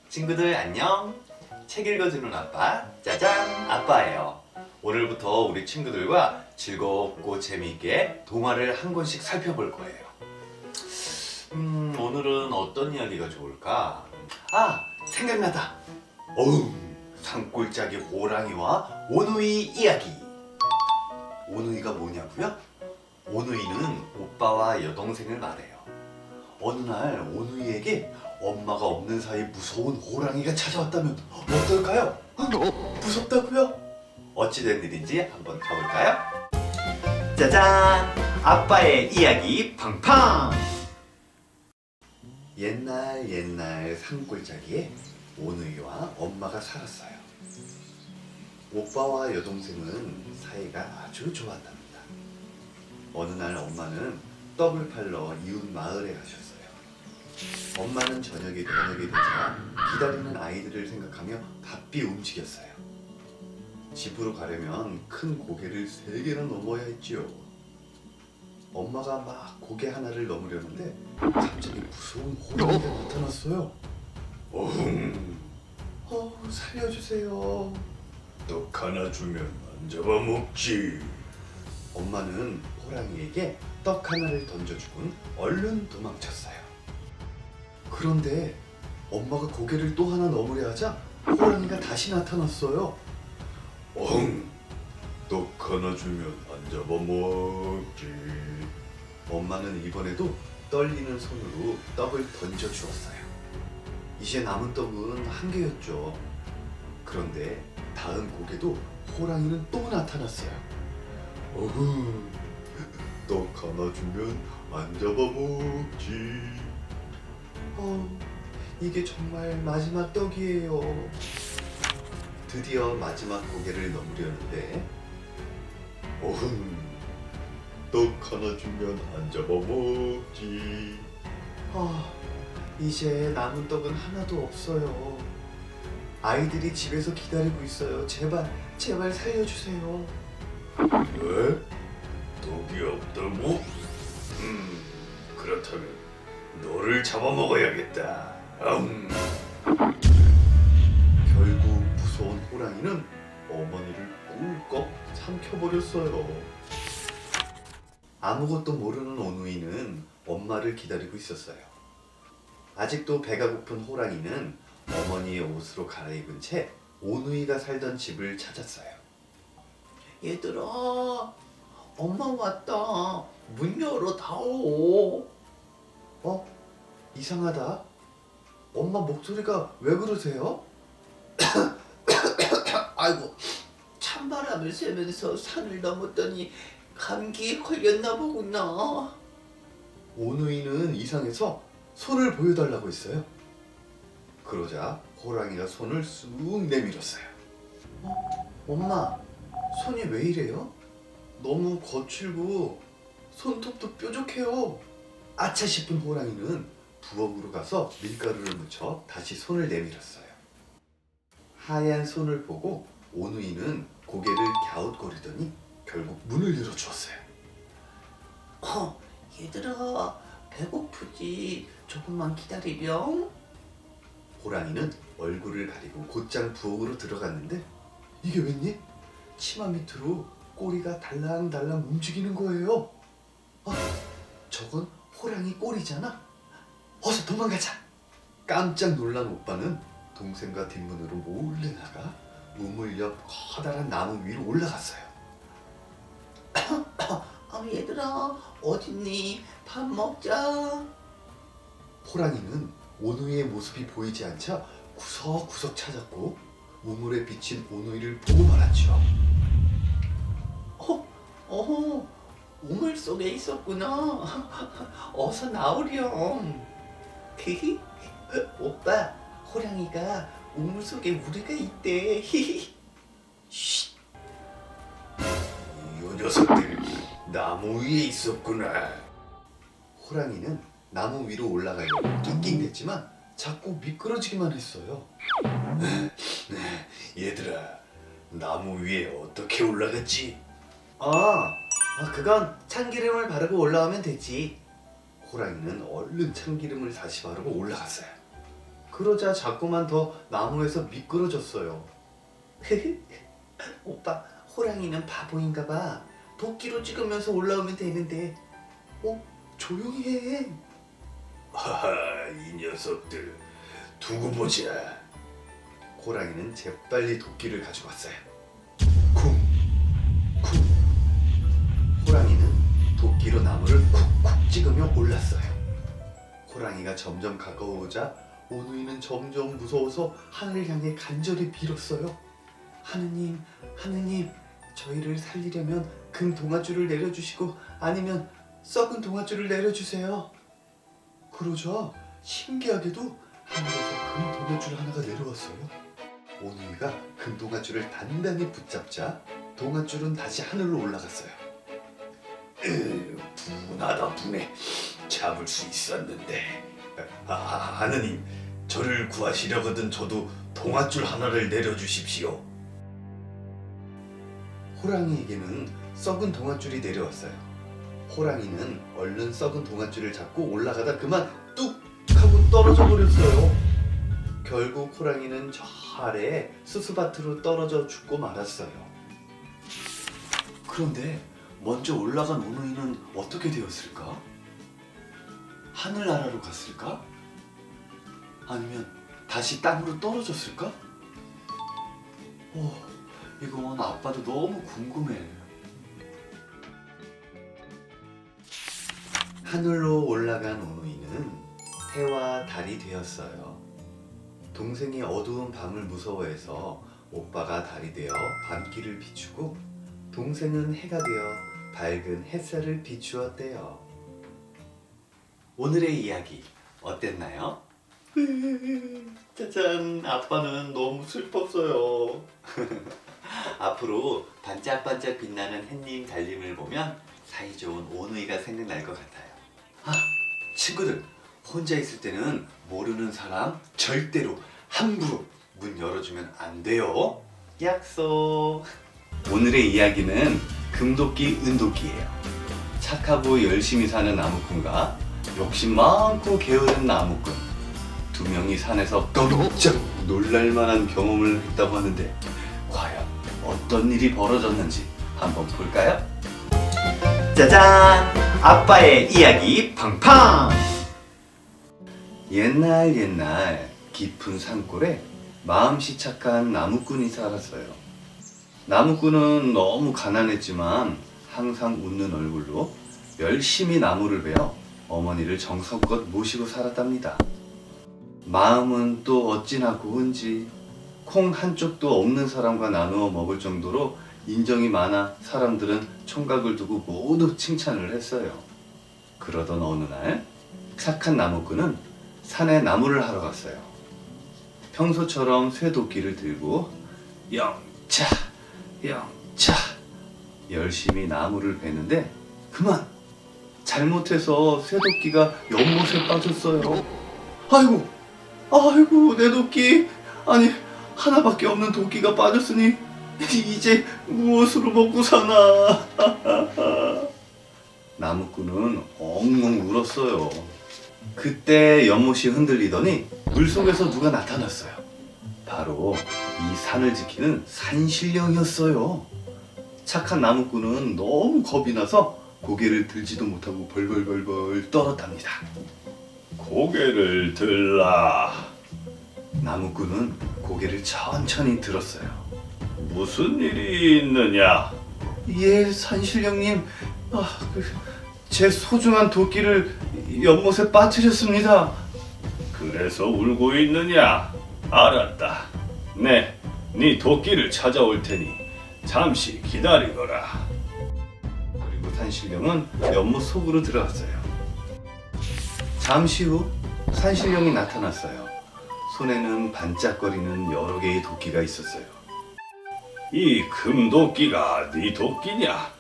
친구들 안녕. 책 읽어주는 아빠, 짜잔, 아빠예요. 오늘부터 우리 친구들과 즐겁고 재미있게 동화를 한 권씩 살펴볼 거예요. 오늘은 어떤 이야기가 좋을까? 생각나다. 산골짜기 호랑이와 오누이 이야기. 오누이가 뭐냐고요? 오누이는 오빠와 여동생을 말해요. 어느 날 오누이에게 엄마가 없는 사이 무서운 호랑이가 찾아왔다면 어떨까요? 무섭다고요? 어찌된 일인지 한번 가볼까요? 짜잔! 아빠의 이야기 팡팡! 옛날 산골짜기에 오누이와 엄마가 살았어요. 오빠와 여동생은 사이가 아주 좋았답니다. 어느 날 엄마는 떡을 팔러 이웃 마을에 가셨어요. 엄마는 저녁이 되자 기다리는 아이들을 생각하며 바삐 움직였어요. 집으로 가려면 큰 고개를 3개나 넘어야 했지요. 엄마가 막 고개 하나를 넘으려는데 갑자기 무서운 호랑이가 나타났어요. 살려주세요. 떡 하나 주면 안 잡아먹지. 엄마는 호랑이에게 떡 하나를 던져주곤 얼른 도망쳤어요. 그런데 엄마가 고개를 또 하나 넘으려 하자 호랑이가 다시 나타났어요. 떡 하나 주면 안 잡아먹지. 엄마는 이번에도 떨리는 손으로 떡을 던져주었어요. 이제 남은 떡은 1개였죠. 그런데 다음 고개도 호랑이는 또 나타났어요. 떡 하나 주면 안 잡아먹지. 이게 정말 마지막 떡이에요. 드디어 마지막 고개를 넘으려는데 떡 하나 주면 안 잡아먹지. 이제 남은 떡은 하나도 없어요. 아이들이 집에서 기다리고 있어요. 제발 살려주세요. 왜? 떡이 없다고? 그렇다면 너를 잡아먹어야겠다. 결국 무서운 호랑이는 어머니를 꿀꺽 삼켜버렸어요. 아무것도 모르는 오누이는 엄마를 기다리고 있었어요. 아직도 배가 고픈 호랑이는 어머니의 옷으로 갈아입은 채 오누이가 살던 집을 찾았어요. 얘들아, 엄마 왔다. 문 열어다오. 이상하다. 엄마 목소리가 왜 그러세요? 아이고, 찬바람을 쐬면서 산을 넘었더니 감기에 걸렸나 보구나. 오누이는 이상해서 손을 보여달라고 했어요. 그러자 호랑이가 손을 쑥 내밀었어요. 엄마, 손이 왜 이래요? 너무 거칠고 손톱도 뾰족해요. 아차 싶은 호랑이는 부엌으로 가서 밀가루를 묻혀 다시 손을 내밀었어요. 하얀 손을 보고 오누이는 고개를 갸웃거리더니 결국 문을 열어주었어요. 얘들아, 배고프지? 조금만 기다리렴. 호랑이는 얼굴을 가리고 곧장 부엌으로 들어갔는데 이게 웬일? 치마 밑으로 꼬리가 달랑달랑 움직이는 거예요. 저건 호랑이 꼬리잖아. 어서 도망가자. 깜짝 놀란 오빠는 동생과 뒷문으로 몰래 나가 우물 옆 커다란 나무 위로 올라갔어요. 얘들아, 어딨니? 밥 먹자. 호랑이는 오누이의 모습이 보이지 않자 구석구석 찾았고 우물에 비친 오누이를 보고 말았죠. 우물 속에 있었구나. 어서 나오렴. 오빠, 호랑이가 우물 속에 우리가 있대. 이 녀석들 나무 위에 있었구나. 호랑이는 나무 위로 올라가려고 낑낑댔지만 자꾸 미끄러지기만 했어요. 얘들아, 나무 위에 어떻게 올라갔지? 그건 참기름을 바르고 올라오면 되지. 호랑이는 얼른 참기름을 다시 바르고 올라갔어요. 그러자 자꾸만 더 나무에서 미끄러졌어요. 오빠, 호랑이는 바보인가 봐. 도끼로 찍으면서 올라오면 되는데. 조용히 해. 하하, 이 녀석들 두고 보자. 호랑이는 재빨리 도끼를 가지고 왔어요. 쿵. 호랑이는 도끼로 나무를 쿡쿡 찍으며 올랐어요. 호랑이가 점점 가까워오자 오누이는 점점 무서워서 하늘을 향해 간절히 빌었어요. 하느님, 하느님, 저희를 살리려면 금 동아줄을 내려주시고 아니면 썩은 동아줄을 내려주세요. 그러자 신기하게도 하늘에서 금 동아줄 하나가 내려왔어요. 오누이가 금 동아줄을 단단히 붙잡자 동아줄은 다시 하늘로 올라갔어요. 분하다 분해. 잡을 수 있었는데. 하느님, 저를 구하시려거든 저도 동아줄 하나를 내려주십시오. 호랑이에게는 썩은 동아줄이 내려왔어요. 호랑이는 얼른 썩은 동아줄을 잡고 올라가다 그만 뚝 하고 떨어져 버렸어요. 결국 호랑이는 저 아래에 수수밭으로 떨어져 죽고 말았어요. 그런데 먼저 올라간 오누이는 어떻게 되었을까? 하늘나라로 갔을까? 아니면 다시 땅으로 떨어졌을까? 이건 아빠도 너무 궁금해. 하늘로 올라간 오누이는 해와 달이 되었어요. 동생이 어두운 밤을 무서워해서 오빠가 달이 되어 밤길을 비추고 동생은 해가 되어 밝은 햇살을 비추었대요. 오늘의 이야기 어땠나요? 짜잔, 아빠는 너무 슬펐어요. 앞으로 반짝반짝 빛나는 햇님 달님을 보면 사이좋은 오누이가 생각날 것 같아요. 친구들, 혼자 있을 때는 모르는 사람 절대로 함부로 문 열어주면 안 돼요. 약속. 오늘의 이야기는 금도끼 은도끼예요. 착하고 열심히 사는 나무꾼과 욕심 많고 게으른 나무꾼 두 명이 산에서 깜짝 놀랄만한 경험을 했다고 하는데 과연 어떤 일이 벌어졌는지 한번 볼까요? 짜잔! 아빠의 이야기 팡팡! 옛날 깊은 산골에 마음씨 착한 나무꾼이 살았어요. 나무꾼은 너무 가난했지만 항상 웃는 얼굴로 열심히 나무를 베어 어머니를 정성껏 모시고 살았답니다. 마음은 또 어찌나 고운지 콩 한쪽도 없는 사람과 나누어 먹을 정도로 인정이 많아 사람들은 총각을 두고 모두 칭찬을 했어요. 그러던 어느 날 착한 나무꾼은 산에 나무를 하러 갔어요. 평소처럼 쇠도끼를 들고 영차 영차 열심히 나무를 베는데 그만 잘못해서 쇠도끼가 연못에 빠졌어요. 아이고 내 도끼. 아니 하나밖에 없는 도끼가 빠졌으니 이제 무엇으로 먹고 사나. 나무꾼은 엉엉 울었어요. 그때 연못이 흔들리더니 물속에서 누가 나타났어요. 바로 이 산을 지키는 산신령이었어요. 착한 나무꾼은 너무 겁이 나서 고개를 들지도 못하고 벌벌벌벌 떨었답니다. 고개를 들라. 나무꾼은 고개를 천천히 들었어요. 무슨 일이 있느냐? 예, 산신령님. 제 소중한 도끼를 연못에 빠뜨렸습니다. 그래서 울고 있느냐? 알았다. 네 도끼를 찾아올 테니 잠시 기다리거라. 그리고 산신령은 연못 속으로 들어갔어요. 잠시 후 산신령이 나타났어요. 손에는 반짝거리는 여러 개의 도끼가 있었어요. 이 금도끼가 네 도끼냐?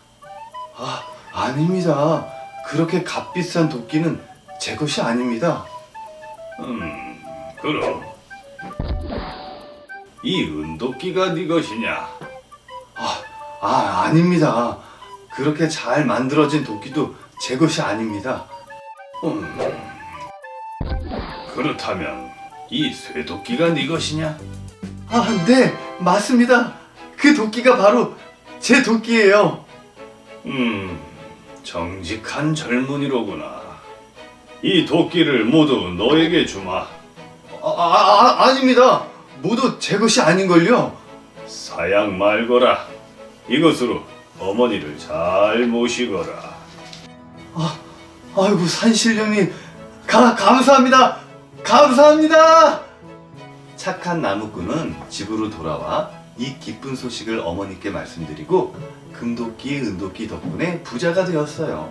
아닙니다. 그렇게 값비싼 도끼는 제 것이 아닙니다. 그럼 이 은도끼가 네 것이냐? 아닙니다. 그렇게 잘 만들어진 도끼도 제 것이 아닙니다. 그렇다면 이 쇠도끼가 네 것이냐? 아, 네, 맞습니다. 그 도끼가 바로 제 도끼예요. 정직한 젊은이로구나. 이 도끼를 모두 너에게 주마. 아닙니다. 모두 제 것이 아닌걸요. 사양 말거라. 이것으로 어머니를 잘 모시거라. 아이고, 산신령님, 감사합니다. 감사합니다. 착한 나무꾼은 집으로 돌아와 이 기쁜 소식을 어머니께 말씀드리고 금도끼, 은도끼 덕분에 부자가 되었어요.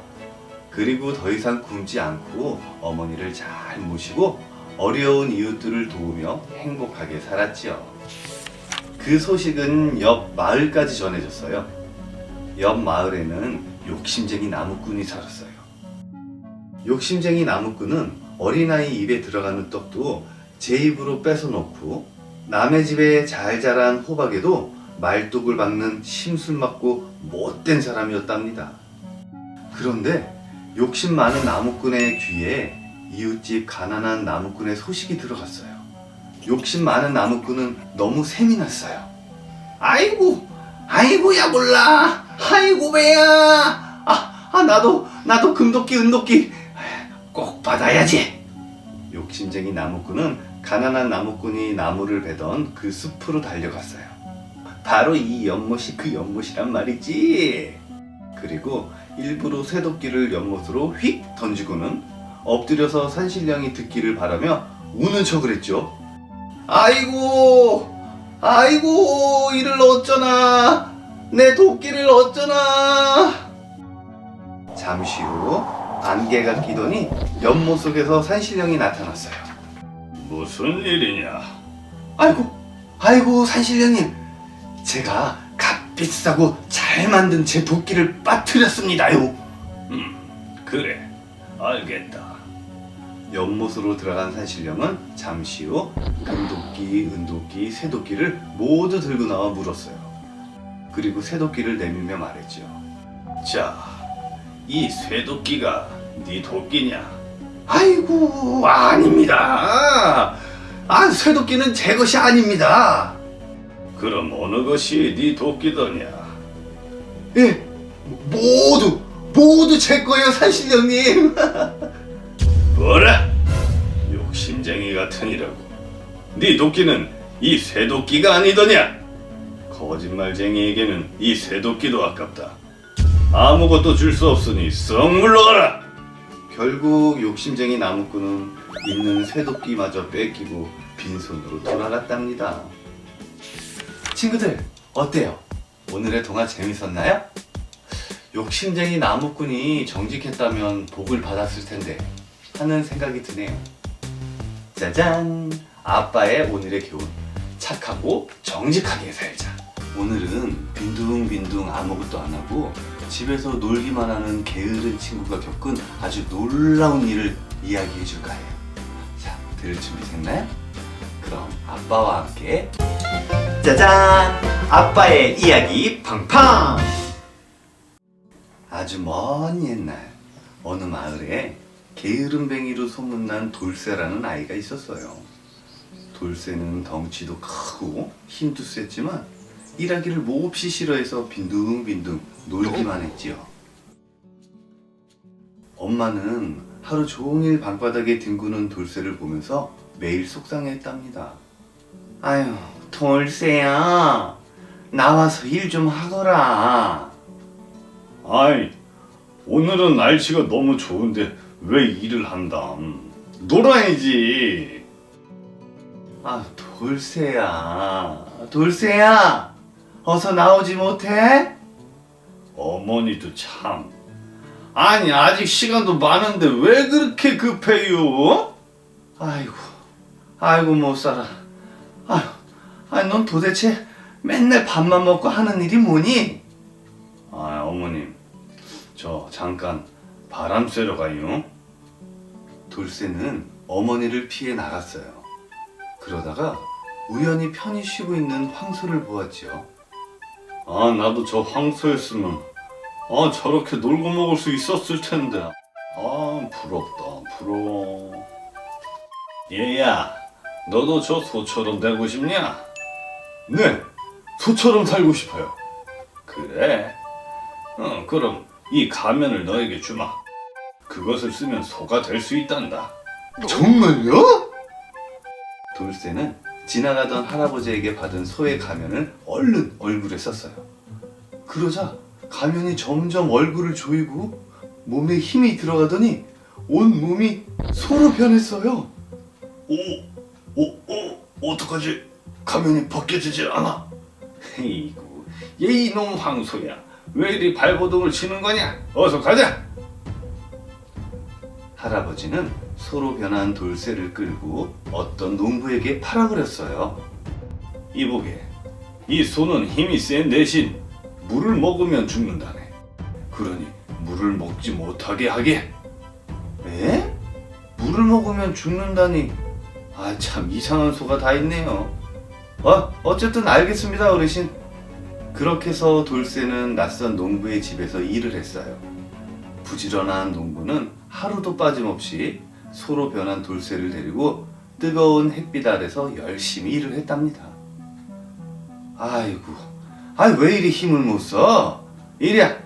그리고 더 이상 굶지 않고 어머니를 잘 모시고 어려운 이웃들을 도우며 행복하게 살았지요. 그 소식은 옆 마을까지 전해졌어요. 옆 마을에는 욕심쟁이 나무꾼이 살았어요. 욕심쟁이 나무꾼은 어린아이 입에 들어가는 떡도 제 입으로 뺏어 놓고 남의 집에 잘 자란 호박에도 말뚝을 박는 심술 맞고 못된 사람이었답니다. 그런데 욕심 많은 나무꾼의 귀에 이웃집 가난한 나무꾼의 소식이 들어갔어요. 욕심 많은 나무꾼은 너무 셈이 났어요. 아이고야 몰라. 아이고 배야. 나도 금도끼 은도끼 꼭 받아야지. 욕심쟁이 나무꾼은 가난한 나무꾼이 나무를 베던 그 숲으로 달려갔어요. 바로 이 연못이 그 연못이란 말이지. 그리고 일부러 쇠도끼를 연못으로 휙 던지고는 엎드려서 산신령이 듣기를 바라며 우는 척을 했죠. 아이고 이를 어쩌나, 내 도끼를 어쩌나. 잠시 후 안개가 끼더니 연못 속에서 산신령이 나타났어요. 무슨 일이냐? 아이고 산신령님, 제가 값비싸고 잘 만든 제 도끼를 빠뜨렸습니다요. 그래, 알겠다. 연못으로 들어간 산신령은 잠시 후 금도끼, 은도끼, 쇠도끼를 모두 들고 나와 물었어요. 그리고 쇠도끼를 내밀며 말했죠. 자, 이 쇠도끼가 네 도끼냐? 아이고, 아닙니다. 쇠도끼는 제 것이 아닙니다. 그럼 어느 것이 네 도끼더냐? 예, 모두 제 거예요, 산신령님. 뭐라? 욕심쟁이 같으니라고. 네 도끼는 이 쇠도끼가 아니더냐? 거짓말쟁이에게는 이 쇠도끼도 아깝다. 아무것도 줄 수 없으니 썩 물러가라. 결국 욕심쟁이 나무꾼은 있는 쇠도끼마저 뺏기고 빈손으로 돌아갔답니다. 친구들, 어때요? 오늘의 동화 재밌었나요? 욕심쟁이 나무꾼이 정직했다면 복을 받았을 텐데 하는 생각이 드네요. 짜잔! 아빠의 오늘의 교훈. 착하고 정직하게 살자. 오늘은 빈둥빈둥 아무것도 안 하고 집에서 놀기만 하는 게으른 친구가 겪은 아주 놀라운 일을 이야기해 줄까 해요. 자, 들을 준비 됐나요? 그럼 아빠와 함께 짜잔! 아빠의 이야기 팡팡! 아주 먼 옛날 어느 마을에 게으름뱅이로 소문난 돌쇠라는 아이가 있었어요. 돌쇠는 덩치도 크고 힘도 셌지만 일하기를 몹시 싫어해서 빈둥빈둥 놀기만 했지요. 엄마는 하루 종일 방바닥에 뒹구는 돌쇠를 보면서 매일 속상해했답니다. 아유, 돌쇠야, 나와서 일 좀 하거라. 아이, 오늘은 날씨가 너무 좋은데 왜 일을 한다? 놀아야지. 돌쇠야, 어서 나오지 못해? 어머니도 참. 아니, 아직 시간도 많은데 왜 그렇게 급해요? 아이고 못 살아. 넌 도대체 맨날 밥만 먹고 하는 일이 뭐니? 어머님, 저 잠깐 바람 쐬러 가요. 돌쇠는 어머니를 피해 나갔어요. 그러다가 우연히 편히 쉬고 있는 황소를 보았지요. 나도 저 황소였으면 저렇게 놀고 먹을 수 있었을 텐데. 부럽다, 부러워. 얘야, 너도 저 소처럼 되고 싶냐? 네, 소처럼 살고 싶어요. 그래? 그럼 이 가면을 너에게 주마. 그것을 쓰면 소가 될 수 있단다. 정말요? 돌쇠는 지나가던 할아버지에게 받은 소의 가면을 얼른 얼굴에 썼어요. 그러자 가면이 점점 얼굴을 조이고 몸에 힘이 들어가더니 온 몸이 소로 변했어요. 어떡하지? 가면이 벗겨지질 않아. 이구, 얘 이놈 황소야. 왜 이리 발버둥을 치는 거냐? 어서 가자. 할아버지는 소로 변한 돌쇠를 끌고 어떤 농부에게 팔아버렸어요. 이보게, 이 소는 힘이 센 대신 물을 먹으면 죽는다네. 그러니 물을 먹지 못하게 하게. 에? 물을 먹으면 죽는다니. 아, 참 이상한 소가 다 있네요. 어쨌든 알겠습니다, 어르신. 그렇게 해서 돌쇠는 낯선 농부의 집에서 일을 했어요. 부지런한 농부는 하루도 빠짐없이 소로 변한 돌쇠를 데리고 뜨거운 햇빛 아래서 열심히 일을 했답니다. 아이고, 왜 이리 힘을 못 써? 이리야!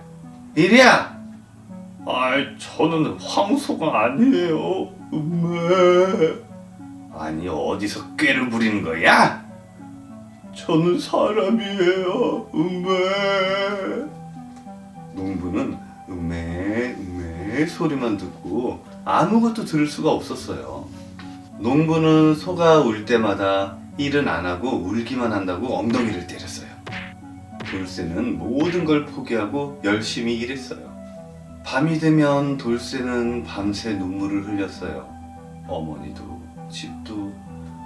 저는 황소가 아니에요. 아니, 어디서 꾀를 부리는 거야? 저는 사람이에요. 농부는 음메 소리만 듣고 아무것도 들을 수가 없었어요. 농부는 소가 울 때마다 일은 안 하고 울기만 한다고 엉덩이를 때렸어요. 돌쇠는 모든 걸 포기하고 열심히 일했어요. 밤이 되면 돌쇠는 밤새 눈물을 흘렸어요. 어머니도 집도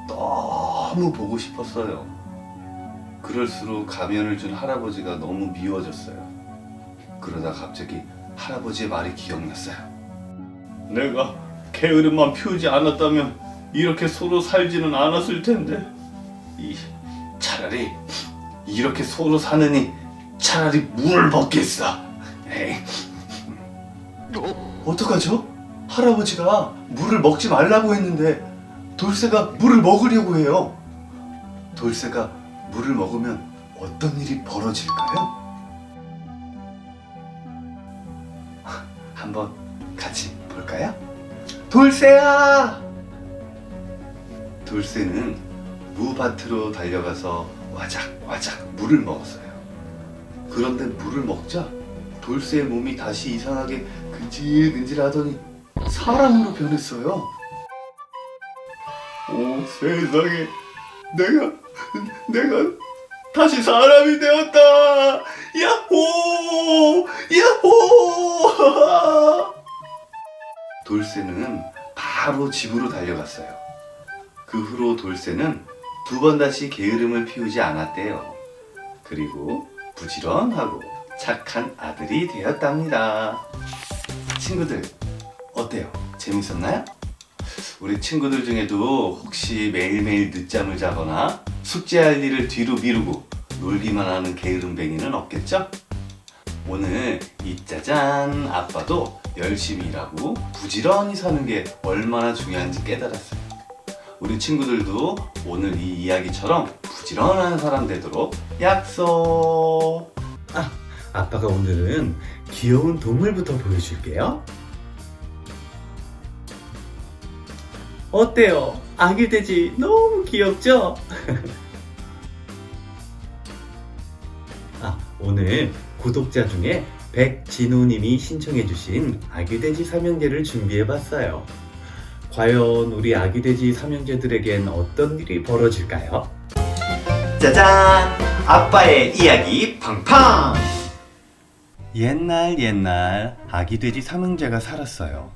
너무 보고 싶었어요. 그럴수록 가면을 준 할아버지가 너무 미워졌어요. 그러다 갑자기 할아버지의 말이 기억났어요. 내가 게으름만 피우지 않았다면 이렇게 소로 살지는 않았을 텐데. 차라리 이렇게 소로 사느니 차라리 물을 먹겠어. 에이. 어떡하죠? 할아버지가 물을 먹지 말라고 했는데 돌쇠가 물을 먹으려고 해요. 돌쇠가 물을 먹으면 어떤 일이 벌어질까요? 한번 같이 볼까요? 돌쇠야! 돌쇠는 무밭으로 달려가서 와작와작 물을 먹었어요. 그런데 물을 먹자 돌쇠의 몸이 다시 이상하게 근질근질하더니 사람으로 변했어요. 오, 세상에, 내가 다시 사람이 되었다. 야호! 야호! 돌쇠는 바로 집으로 달려갔어요. 그 후로 돌쇠는 두 번 다시 게으름을 피우지 않았대요. 그리고 부지런하고 착한 아들이 되었답니다. 친구들, 어때요? 재밌었나요? 우리 친구들 중에도 혹시 매일매일 늦잠을 자거나 숙제할 일을 뒤로 미루고 놀기만 하는 게으름뱅이는 없겠죠? 오늘 이 짜잔 아빠도 열심히 일하고 부지런히 사는 게 얼마나 중요한지 깨달았어요. 우리 친구들도 오늘 이 이야기처럼 부지런한 사람 되도록 약속! 아빠가 오늘은 귀여운 동물부터 보여줄게요. 어때요? 아기 돼지 너무 귀엽죠? 오늘 구독자 중에 백진우님이 신청해주신 아기돼지 삼형제를 준비해봤어요. 과연 우리 아기돼지 삼형제들에겐 어떤 일이 벌어질까요? 짜잔! 아빠의 이야기 팡팡! 옛날 아기돼지 삼형제가 살았어요.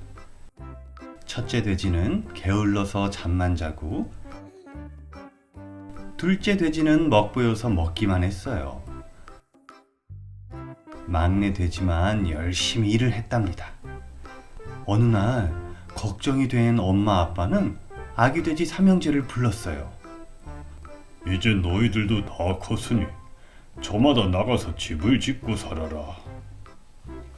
첫째 돼지는 게을러서 잠만 자고, 둘째 돼지는 먹보여서 먹기만 했어요. 막내 돼지만 열심히 일을 했답니다. 어느 날 걱정이 된 엄마 아빠는 아기 돼지 삼형제를 불렀어요. 이제 너희들도 다 컸으니 저마다 나가서 집을 짓고 살아라.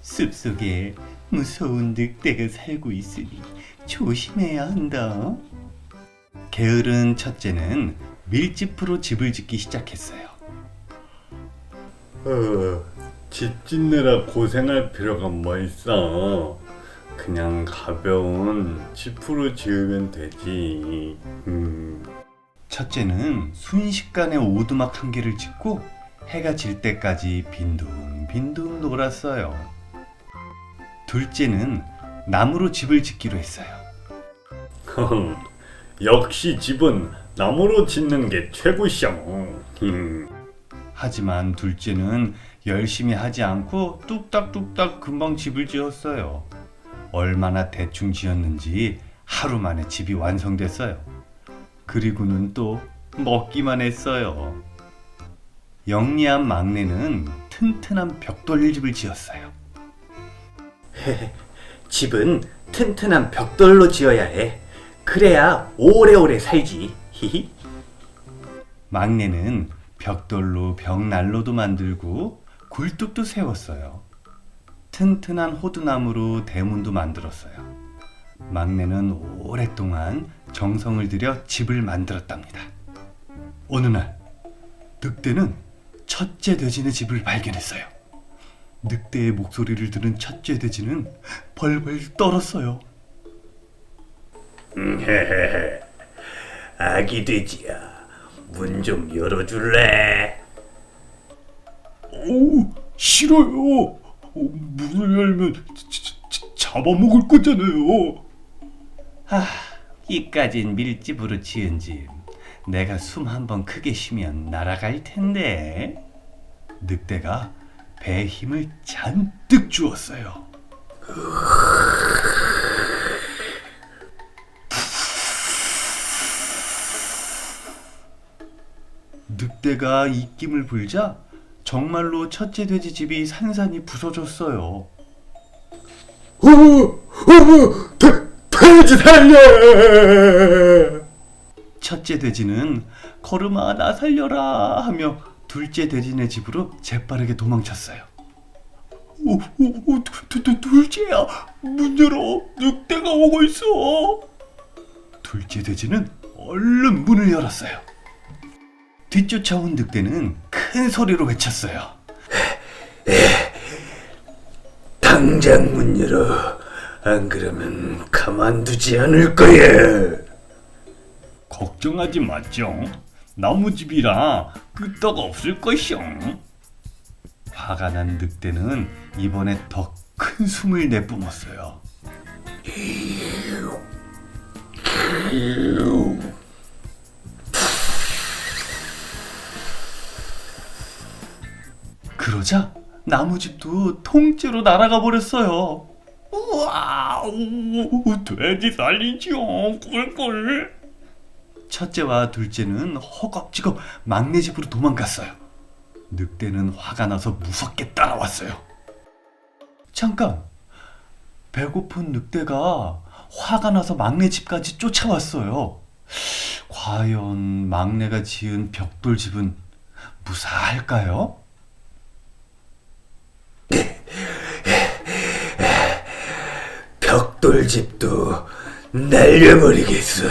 숲속에 무서운 늑대가 살고 있으니 조심해야 한다. 게으른 첫째는 밀짚으로 집을 짓기 시작했어요. 집 짓느라 고생할 필요가 뭐 있어. 그냥 가벼운 짚으로 지으면 되지. 첫째는 순식간에 오두막 한 개를 짓고 해가 질 때까지 빈둥빈둥 놀았어요. 둘째는 나무로 집을 짓기로 했어요. 역시 집은 나무로 짓는 게 최고시오. 하지만 둘째는 열심히 하지 않고 뚝딱뚝딱 금방 집을 지었어요. 얼마나 대충 지었는지 하루 만에 집이 완성됐어요. 그리고는 또 먹기만 했어요. 영리한 막내는 튼튼한 벽돌집을 지었어요. 집은 튼튼한 벽돌로 지어야 해. 그래야 오래오래 살지. 히히. 막내는 벽돌로 벽난로도 만들고 굴뚝도 세웠어요. 튼튼한 호두나무로 대문도 만들었어요. 막내는 오랫동안 정성을 들여 집을 만들었답니다. 어느 날 늑대는 첫째 돼지네 집을 발견했어요. 늑대의 목소리를 들은 첫째 돼지는 벌벌 떨었어요. 아기 돼지야, 문 좀 열어줄래? 싫어요. 문을 열면 잡아먹을 거잖아요. 이까진 밀집으로 지은 집. 내가 숨 한번 크게 쉬면 날아갈 텐데. 늑대가 배에 힘을 잔뜩 주었어요. 늑대가 입김을 불자 정말로 첫째 돼지 집이 산산이 부서졌어요. 돼지 살려! 첫째 돼지는 걸음아 나 살려라 하며 둘째 돼지네 집으로 재빠르게 도망쳤어요. 둘째야, 문 열어. 늑대가 오고 있어. 둘째 돼지는 얼른 문을 열었어요. 뒤쫓아온 늑대는 큰 소리로 외쳤어요. 당장 문 열어. 안 그러면 가만두지 않을 거야. 걱정하지 마죠. 나무집이라 끄떡 없을 것이오. 화가 난 늑대는 이번에 더 큰 숨을 내뿜었어요. 그러자 나무집도 통째로 날아가 버렸어요. 우와, 돼지 살리지요. 꿀꿀. 첫째와 둘째는 허겁지겁 막내 집으로 도망갔어요. 늑대는 화가 나서 무섭게 따라왔어요. 잠깐, 배고픈 늑대가 화가 나서 막내 집까지 쫓아왔어요. 과연 막내가 지은 벽돌집은 무사할까요? 벽돌집도 날려버리겠어.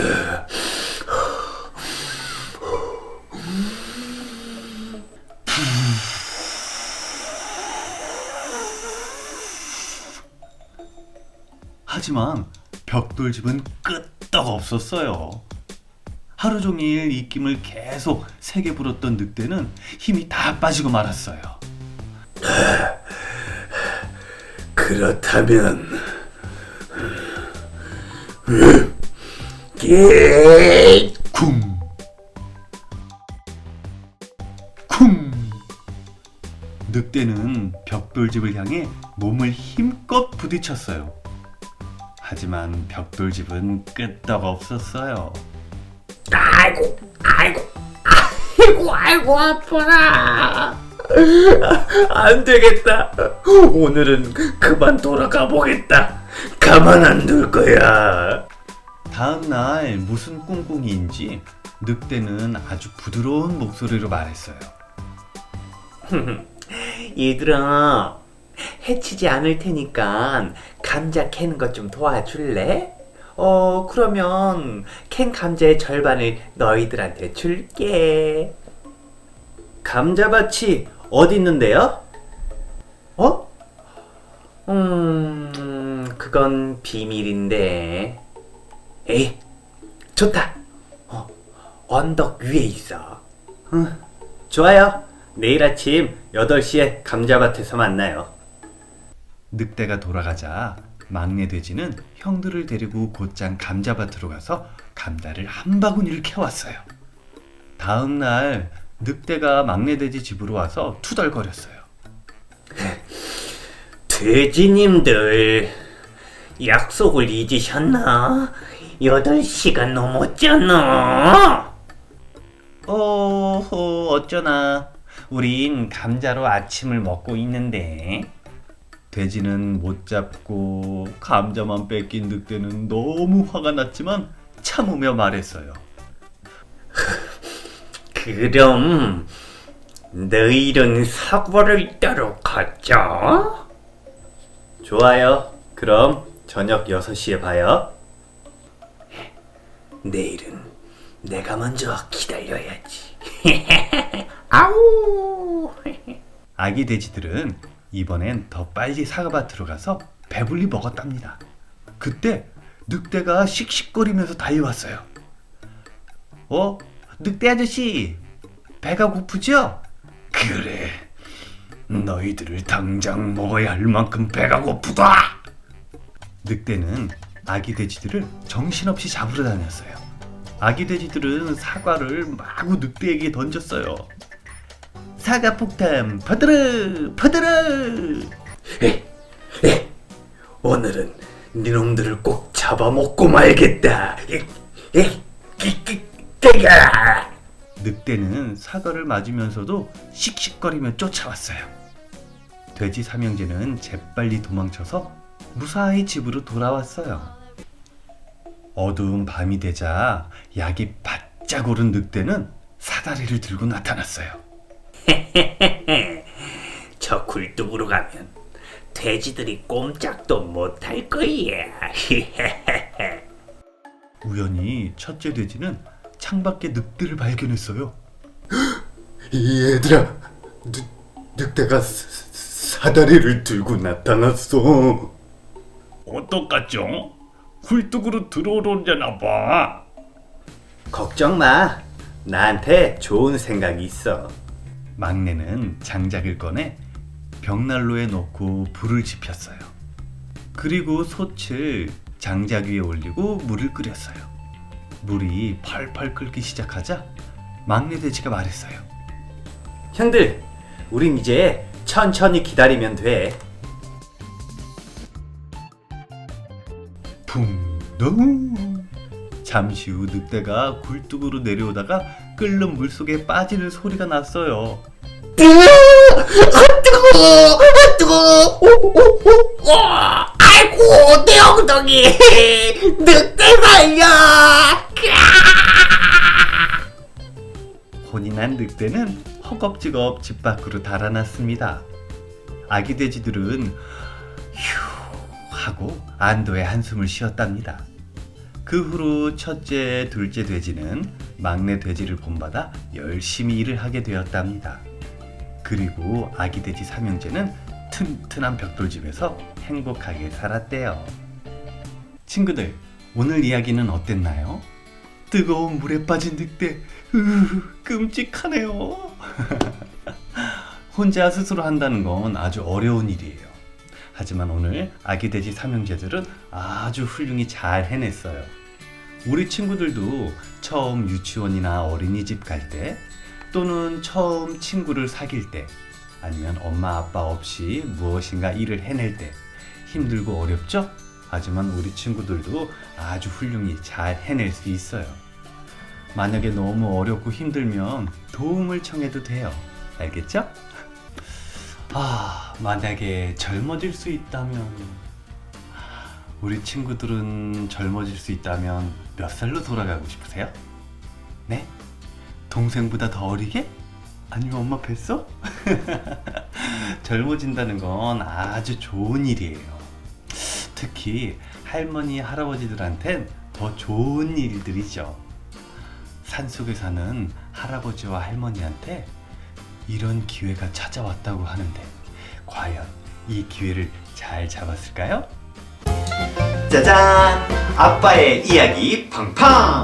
하지만 벽돌집은 끄떡 없었어요. 하루 종일 입김을 계속 세게 불었던 늑대는 힘이 다 빠지고 말았어요. 그렇다면 쿵! 쿵! 늑대는 벽돌집을 향해 몸을 힘껏 부딪혔어요. 하지만 벽돌집은 끄떡 없었어요. 아이고 아파라. 안 되겠다. 오늘은 그만 돌아가 보겠다. 가만 안 둘 거야. 다음 날 무슨 꿍꿍이인지 늑대는 아주 부드러운 목소리로 말했어요. 얘들아, 해치지 않을 테니까 감자 캐는 것 좀 도와줄래? 그러면 캔 감자의 절반을 너희들한테 줄게. 감자밭이 어디 있는데요? 그건 비밀인데. 에이, 좋다. 언덕 위에 있어. 좋아요. 내일 아침 8시에 감자밭에서 만나요. 늑대가 돌아가자 막내 돼지는 형들을 데리고 곧장 감자밭으로 가서 감자를 한 바구니를 캐왔어요. 다음 날 늑대가 막내 돼지 집으로 와서 투덜거렸어요. 돼지님들, 약속을 잊으셨나? 8시가 넘었잖아. 어쩌나. 우린 감자로 아침을 먹고 있는데. 돼지는 못 잡고 감자만 뺏긴 늑대는 너무 화가 났지만 참으며 말했어요. 그럼 너희는 사과를 따러 가자. 좋아요. 그럼 저녁 6시에 봐요. 내일은 내가 먼저 기다려야지. 아우. 아기 돼지들은 이번엔 더 빨리 사과밭으로 가서 배불리 먹었답니다. 그때 늑대가 씩씩거리면서 달려왔어요. 늑대 아저씨, 배가 고프죠? 그래, 너희들을 당장 먹어야 할 만큼 배가 고프다. 늑대는 아기 돼지들을 정신없이 잡으러 다녔어요. 아기 돼지들은 사과를 마구 늑대에게 던졌어요. 사과 폭탄 퍼드르 퍼드르. 오늘은 니놈들을 꼭 잡아먹고 말겠다. 늑대는 사과를 맞으면서도 씩씩거리며 쫓아왔어요. 돼지 삼형제는 재빨리 도망쳐서 무사히 집으로 돌아왔어요. 어두운 밤이 되자 약이 바짝 오른 늑대는 사다리를 들고 나타났어요. 저 굴뚝으로 가면 돼지들이 꼼짝도 못할 거야. 우연히 첫째 돼지는 창밖에 늑대를 발견했어요. 얘들아, 늑대가 사다리를 들고 나타났어. 어떡하죠? 굴뚝으로 들어오려나 봐. 걱정 마. 나한테 좋은 생각이 있어. 막내는 장작을 꺼내 벽난로에 넣고 불을 지폈어요. 그리고 솥을 장작 위에 올리고 물을 끓였어요. 물이 펄펄 끓기 시작하자 막내 돼지가 말했어요. 형들, 우린 이제 천천히 기다리면 돼. 붕덩. 잠시 후 늑대가 굴뚝으로 내려오다가 끓는 물속에 빠지는 소리가 났어요. 아이고, 내 엉덩이. 늑대 말려. 혼이 난 늑대는 허겁지겁 집 밖으로 달아났습니다. 아기 돼지들은 휴 하고 안도의 한숨을 쉬었답니다. 그 후로 첫째, 둘째 돼지는 막내 돼지를 본받아 열심히 일을 하게 되었답니다. 그리고 아기 돼지 삼형제는 튼튼한 벽돌집에서 행복하게 살았대요. 친구들, 오늘 이야기는 어땠나요? 뜨거운 물에 빠진 늑대, 끔찍하네요. 혼자 스스로 한다는 건 아주 어려운 일이에요. 하지만 오늘 아기 돼지 삼형제들은 아주 훌륭히 잘 해냈어요. 우리 친구들도 처음 유치원이나 어린이집 갈 때, 또는 처음 친구를 사귈 때, 아니면 엄마 아빠 없이 무엇인가 일을 해낼 때 힘들고 어렵죠? 하지만 우리 친구들도 아주 훌륭히 잘 해낼 수 있어요. 만약에 너무 어렵고 힘들면 도움을 청해도 돼요. 알겠죠? 만약에 젊어질 수 있다면, 우리 친구들은 젊어질 수 있다면 몇 살로 돌아가고 싶으세요? 네? 동생보다 더 어리게? 아니면 엄마 뱃속? 젊어진다는 건 아주 좋은 일이에요. 특히 할머니, 할아버지들한텐 더 좋은 일들이죠. 산속에 사는 할아버지와 할머니한테 이런 기회가 찾아왔다고 하는데 과연 이 기회를 잘 잡았을까요? 짜잔! 아빠의 이야기 팡팡!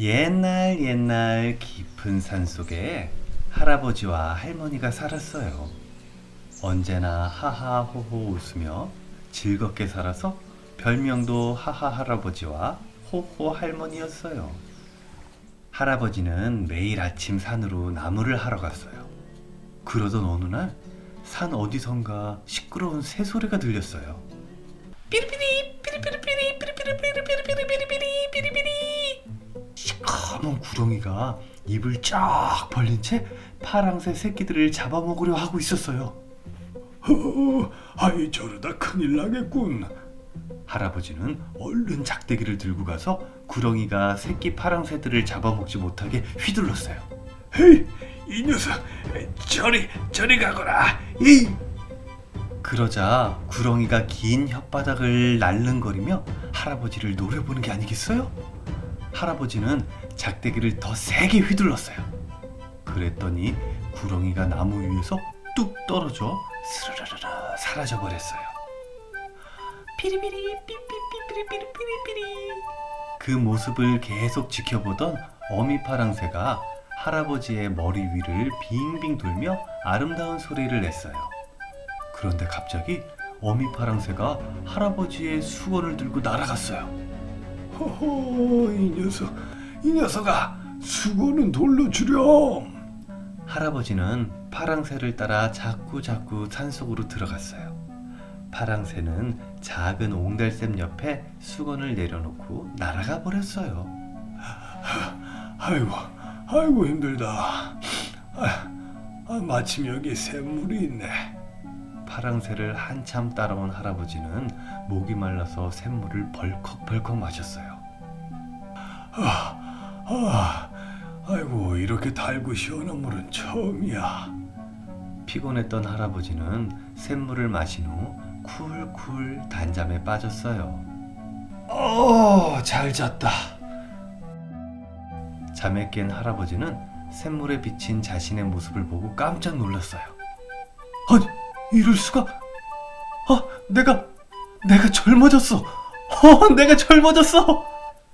옛날 깊은 산속에 할아버지와 할머니가 살았어요. 언제나 하하호호 웃으며 즐겁게 살아서 별명도 하하 할아버지와 호호 할머니였어요. 할아버지는 매일 아침 산으로 나무를 하러 갔어요. 그러던 어느 날 산 어디선가 시끄러운 새소리가 들렸어요. 삐리삐리 삐리삐리삐리 삐리삐리삐리삐리삐리삐리삐리 삐리삐리. 시커먼 구렁이가 입을 쫙 벌린 채 파랑새 새끼들을 잡아먹으려 하고 있었어요. 아이 저러다 큰일 나겠군. 할아버지는 얼른 작대기를 들고 가서 구렁이가 새끼 파랑새들을 잡아먹지 못하게 휘둘렀어요. 헤이 이 녀석 저리 가거라. 이 그러자 구렁이가 긴 혓바닥을 날름거리며 할아버지를 노려보는 게 아니겠어요? 할아버지는 작대기를 더 세게 휘둘렀어요. 그랬더니 구렁이가 나무 위에서 뚝 떨어져 스르르르 사라져 버렸어요. 피리피리 삐삐삐삐삐삐삐삐리. 그 모습을 계속 지켜보던 어미 파랑새가 할아버지의 머리 위를 빙빙 돌며 아름다운 소리를 냈어요. 그런데 갑자기 어미 파랑새가 할아버지의 수건을 들고 날아갔어요. 호호 이 녀석아 수건은 돌로 주렴. 할아버지는 파랑새를 따라 자꾸 산속으로 들어갔어요. 파랑새는 작은 옹달샘 옆에 수건을 내려놓고 날아가 버렸어요. 아이고 힘들다. 마침 여기 샘물이 있네. 파랑새를 한참 따라온 할아버지는 목이 말라서 샘물을 벌컥벌컥 마셨어요. 아이고 이렇게 달고 시원한 물은 처음이야. 피곤했던 할아버지는 샘물을 마신 후 쿨쿨 단잠에 빠졌어요. 잘 잤다. 잠에 깬 할아버지는 샘물에 비친 자신의 모습을 보고 깜짝 놀랐어요. 아니, 이럴 수가? 내가 젊어졌어. 내가 젊어졌어.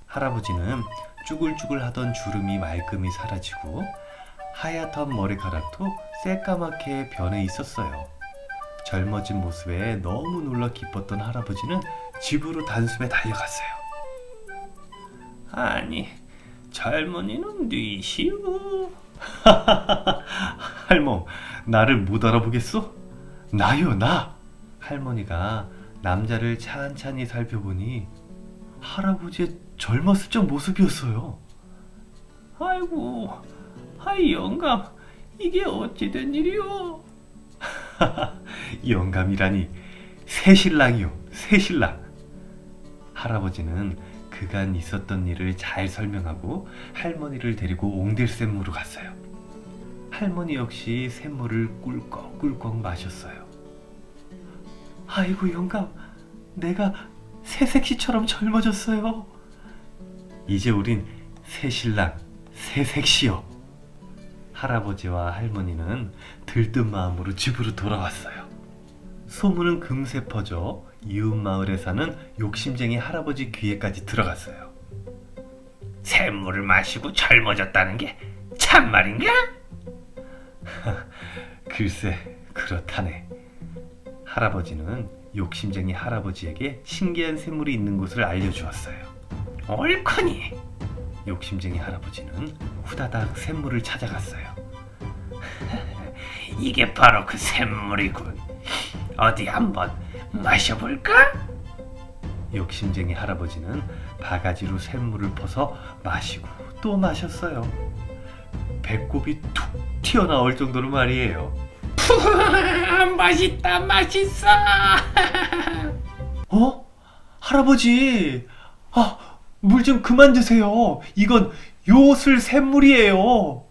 할아버지는 쭈글쭈글하던 주름이 말끔히 사라지고 하얗던 머리카락도 새까맣게 변해 있었어요. 젊어진 모습에 너무 놀라 기뻤던 할아버지는 집으로 단숨에 달려갔어요. 아니, 젊은이는 뉘시오. 할멈, 나를 못 알아보겠어? 나요, 나. 할머니가 남자를 찬찬히 살펴보니 할아버지의 젊었을 적 모습이었어요. 아이고, 영감, 이게 어찌 된 일이오? 영감이라니, 새신랑이요, 새신랑. 할아버지는 그간 있었던 일을 잘 설명하고 할머니를 데리고 옹달샘으로 갔어요. 할머니 역시 샘물을 꿀꺽꿀꺽 마셨어요. 아이고 영감, 내가 새색시처럼 젊어졌어요. 이제 우린 새신랑, 새색시요. 할아버지와 할머니는 들뜬 마음으로 집으로 돌아왔어요. 소문은 금세 퍼져 이웃 마을에 사는 욕심쟁이 할아버지 귀에까지 들어갔어요. 샘물을 마시고 젊어졌다는 게 참말인가? 글쎄, 그렇다네. 할아버지는 욕심쟁이 할아버지에게 신기한 샘물이 있는 곳을 알려주었어요. 옳거니. 욕심쟁이 할아버지는 후다닥 샘물을 찾아갔어요. 이게 바로 그 샘물이군. 어디 한번 마셔볼까? 욕심쟁이 할아버지는 바가지로 샘물을 퍼서 마시고 또 마셨어요. 배꼽이 툭 튀어나올 정도로 말이에요. 맛있다, 맛있어. 할아버지, 물 좀 그만 드세요. 이건 요술 샘물이에요.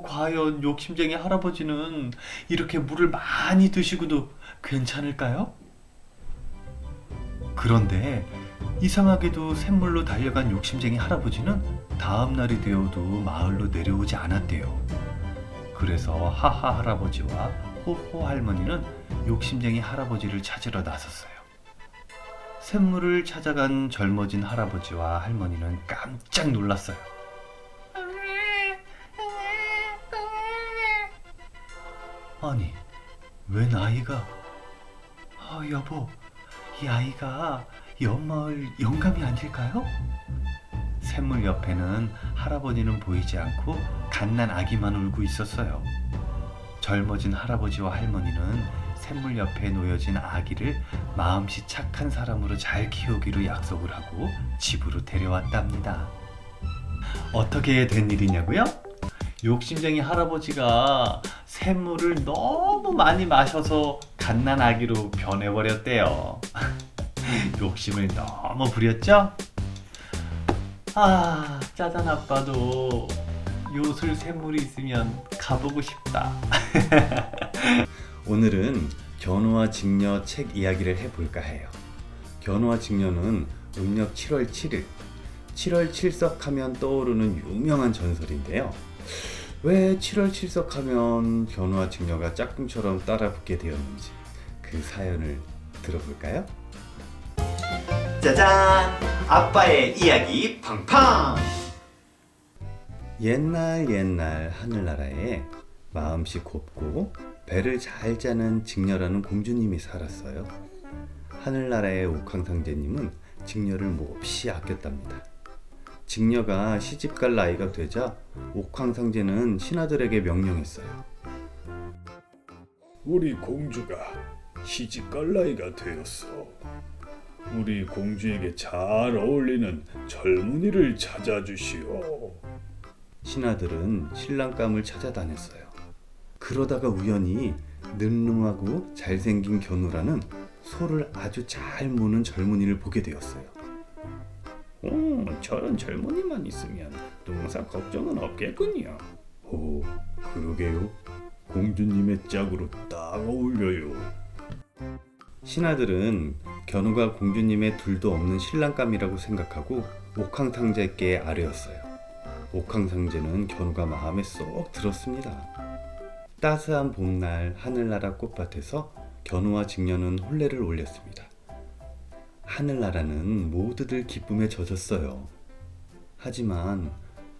과연 욕심쟁이 할아버지는 이렇게 물을 많이 드시고도 괜찮을까요? 그런데 이상하게도 샘물로 달려간 욕심쟁이 할아버지는 다음 날이 되어도 마을로 내려오지 않았대요. 그래서 하하 할아버지와 호호 할머니는 욕심쟁이 할아버지를 찾으러 나섰어요. 샘물을 찾아간 젊어진 할아버지와 할머니는 깜짝 놀랐어요. 아니, 웬 아이가? 여보, 이 아이가 옆마을 영감이 아닐까요? 샘물 옆에는 할아버지는 보이지 않고 갓난 아기만 울고 있었어요. 젊어진 할아버지와 할머니는 샘물 옆에 놓여진 아기를 마음씨 착한 사람으로 잘 키우기로 약속을 하고 집으로 데려왔답니다. 어떻게 된 일이냐고요? 욕심쟁이 할아버지가 샘물을 너무 많이 마셔서 갓난 아기로 변해버렸대요. 욕심을 너무 부렸죠? 짜잔 아빠도 요술 샘물이 있으면 가보고 싶다. 오늘은 견우와 직녀 책 이야기를 해볼까 해요. 견우와 직녀는 음력 7월 7일 7월 7석 하면 떠오르는 유명한 전설인데요. 왜 7월 7석 하면 견우와 직녀가 짝꿍처럼 따라붙게 되었는지 그 사연을 들어볼까요? 짜잔! 아빠의 이야기 팡팡! 옛날 하늘나라에 마음씨 곱고 배를 잘 짜는 직녀라는 공주님이 살았어요. 하늘나라의 옥황상제님은 직녀를 몹시 아꼈답니다. 직녀가 시집갈 나이가 되자 옥황상제는 신하들에게 명령했어요. 우리 공주가 시집갈 나이가 되었어. 우리 공주에게 잘 어울리는 젊은이를 찾아주시오. 신하들은 신랑감을 찾아다녔어요. 그러다가 우연히 늠름하고 잘생긴 견우라는 소를 아주 잘 모는 젊은이를 보게 되었어요. 저런 젊은이만 있으면 농사 걱정은 없겠군요. 그러게요. 공주님의 짝으로 딱 어울려요. 신하들은 견우가 공주님의 둘도 없는 신랑감이라고 생각하고 옥황상제께 아뢰었어요. 옥황상제는 견우가 마음에 쏙 들었습니다. 따스한 봄날 하늘나라 꽃밭에서 견우와 직녀는 혼례를 올렸습니다. 하늘나라는 모두들 기쁨에 젖었어요. 하지만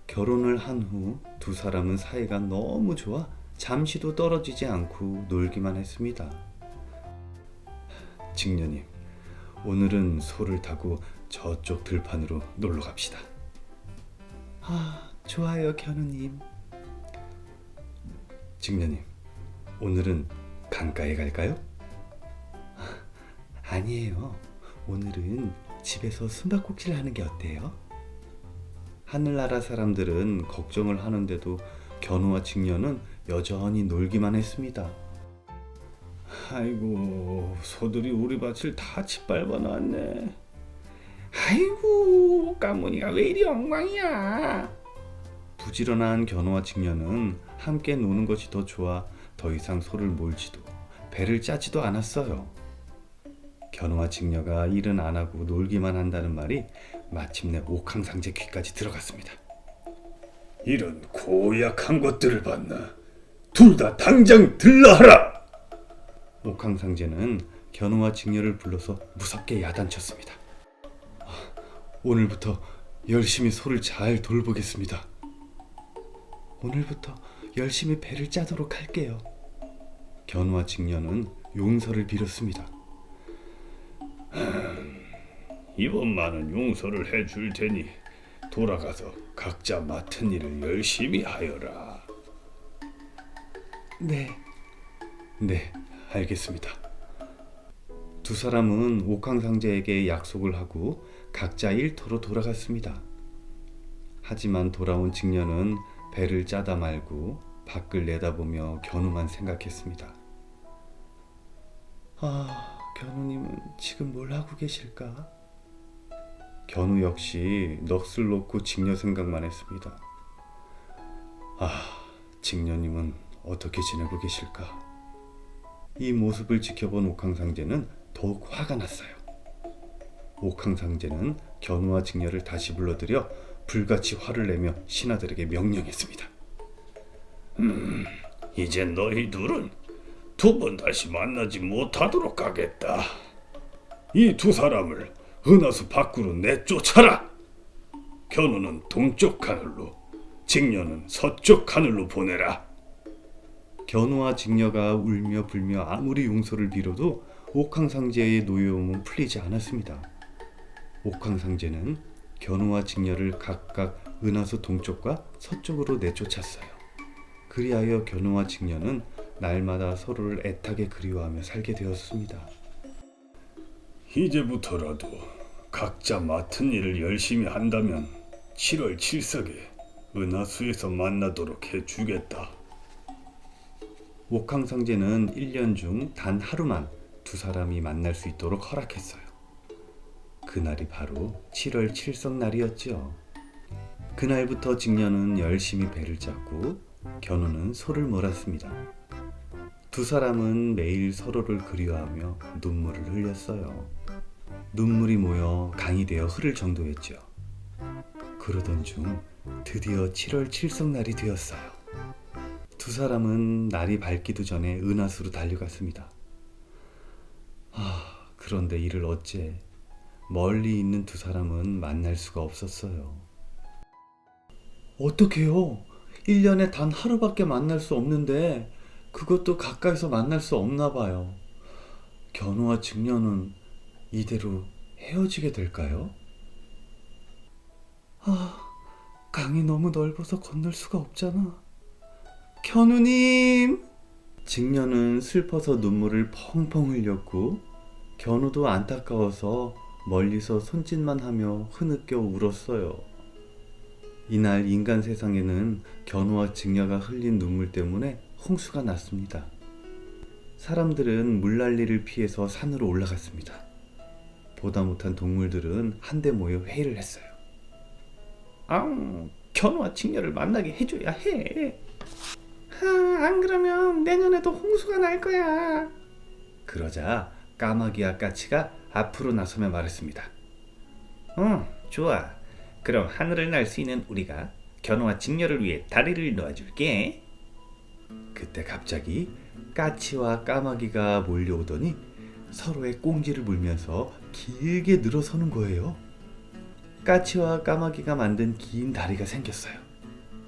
결혼을 한 후 두 사람은 사이가 너무 좋아 잠시도 떨어지지 않고 놀기만 했습니다. 직녀님, 오늘은 소를 타고 저쪽 들판으로 놀러 갑시다. 좋아요, 견우님. 직녀님, 오늘은 강가에 갈까요? 아니에요. 오늘은 집에서 숨바꼭질 하는 게 어때요? 하늘나라 사람들은 걱정을 하는데도 견우와 직녀는 여전히 놀기만 했습니다. 아이고, 소들이 우리 밭을 다 짓밟아 놨네. 아이고, 까무니가 왜 이리 엉망이야. 부지런한 견우와 직녀는 함께 노는 것이 더 좋아 더 이상 소를 몰지도 배를 짜지도 않았어요. 견우와 직녀가 일은 안 하고 놀기만 한다는 말이 마침내 옥황상제 귀까지 들어갔습니다. 이런 고약한 것들을 봤나? 둘 다 당장 들러하라! 옥황상제는 견우와 직녀를 불러서 무섭게 야단쳤습니다. 오늘부터 열심히 소를 잘 돌보겠습니다. 오늘부터 열심히 배를 짜도록 할게요. 견우와 직녀는 용서를 빌었습니다. 이번만은 용서를 해줄 테니 돌아가서 각자 맡은 일을 열심히 하여라. 네, 알겠습니다. 두 사람은 옥황상제에게 약속을 하고 각자 일터로 돌아갔습니다. 하지만 돌아온 직녀는 배를 짜다 말고 밖을 내다보며 견우만 생각했습니다. 견우님은 지금 뭘 하고 계실까? 견우 역시 넋을 놓고 직녀 생각만 했습니다. 직녀님은 어떻게 지내고 계실까? 이 모습을 지켜본 옥황상제는 더욱 화가 났어요. 옥황상제는 견우와 직녀를 다시 불러들여 불같이 화를 내며 신하들에게 명령했습니다. 이제 너희 둘은 두 번 다시 만나지 못하도록 하겠다. 이 두 사람을 은하수 밖으로 내쫓아라. 견우는 동쪽 하늘로, 직녀는 서쪽 하늘로 보내라. 견우와 직녀가 울며 불며 아무리 용서를 빌어도 옥황상제의 노여움은 풀리지 않았습니다. 옥황상제는 견우와 직녀를 각각 은하수 동쪽과 서쪽으로 내쫓았어요. 그리하여 견우와 직녀는 날마다 서로를 애타게 그리워하며 살게 되었습니다. 이제부터라도 각자 맡은 일을 열심히 한다면 7월 7석에 은하수에서 만나도록 해주겠다. 옥황상제는 1년 중 단 하루만 두 사람이 만날 수 있도록 허락했어요. 그날이 바로 7월 7석 날이었죠. 그날부터 직녀는 열심히 배를 짰고 견우는 소를 몰았습니다. 두 사람은 매일 서로를 그리워하며 눈물을 흘렸어요. 눈물이 모여 강이 되어 흐를 정도였죠. 그러던 중 드디어 7월 7석 날이 되었어요. 두 사람은 날이 밝기도 전에 은하수로 달려갔습니다. 그런데 이를 어째 멀리 있는 두 사람은 만날 수가 없었어요. 어떡해요? 1년에 단 하루밖에 만날 수 없는데 그것도 가까이서 만날 수 없나 봐요. 견우와 직녀는 이대로 헤어지게 될까요? 강이 너무 넓어서 건널 수가 없잖아. 견우님! 직녀는 슬퍼서 눈물을 펑펑 흘렸고 견우도 안타까워서 멀리서 손짓만 하며 흐느껴 울었어요. 이날 인간 세상에는 견우와 직녀가 흘린 눈물 때문에 홍수가 났습니다. 사람들은 물난리를 피해서 산으로 올라갔습니다. 보다 못한 동물들은 한데 모여 회의를 했어요. 견우와 직녀를 만나게 해줘야 해. 안 그러면 내년에도 홍수가 날 거야. 그러자 까마귀와 까치가 앞으로 나서며 말했습니다. 좋아. 그럼 하늘을 날 수 있는 우리가 견우와 직녀를 위해 다리를 놓아줄게. 그때 갑자기 까치와 까마귀가 몰려오더니 서로의 꽁지를 물면서 길게 늘어서는 거예요. 까치와 까마귀가 만든 긴 다리가 생겼어요.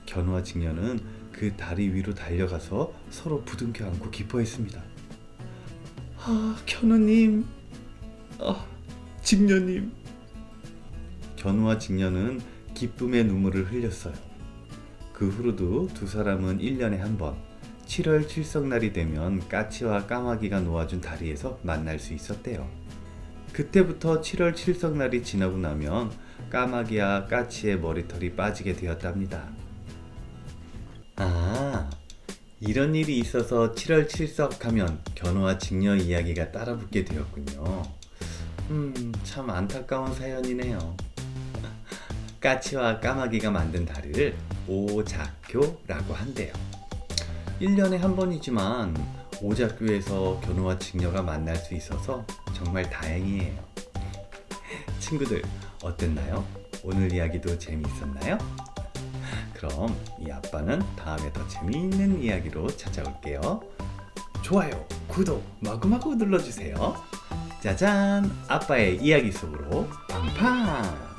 견우와 직녀는 그 다리 위로 달려가서 서로 부둥켜 안고 기뻐했습니다. 견우님, 직녀님. 견우와 직녀는 기쁨의 눈물을 흘렸어요. 그 후로도 두 사람은 1년에 한 번 7월 7석 날이 되면 까치와 까마귀가 놓아준 다리에서 만날 수 있었대요. 그때부터 7월 7석 날이 지나고 나면 까마귀와 까치의 머리털이 빠지게 되었답니다. 이런 일이 있어서 7월 7석 하면 견우와 직녀 이야기가 따라붙게 되었군요. 참 안타까운 사연이네요. 까치와 까마귀가 만든 다리를 오작교라고 한대요. 1년에 한 번이지만 오작교에서 견우와 직녀가 만날 수 있어서 정말 다행이에요. 친구들 어땠나요? 오늘 이야기도 재미있었나요? 그럼 이 아빠는 다음에 더 재미있는 이야기로 찾아올게요. 좋아요, 구독 마구마구 눌러주세요. 짜잔! 아빠의 이야기 속으로 팡팡!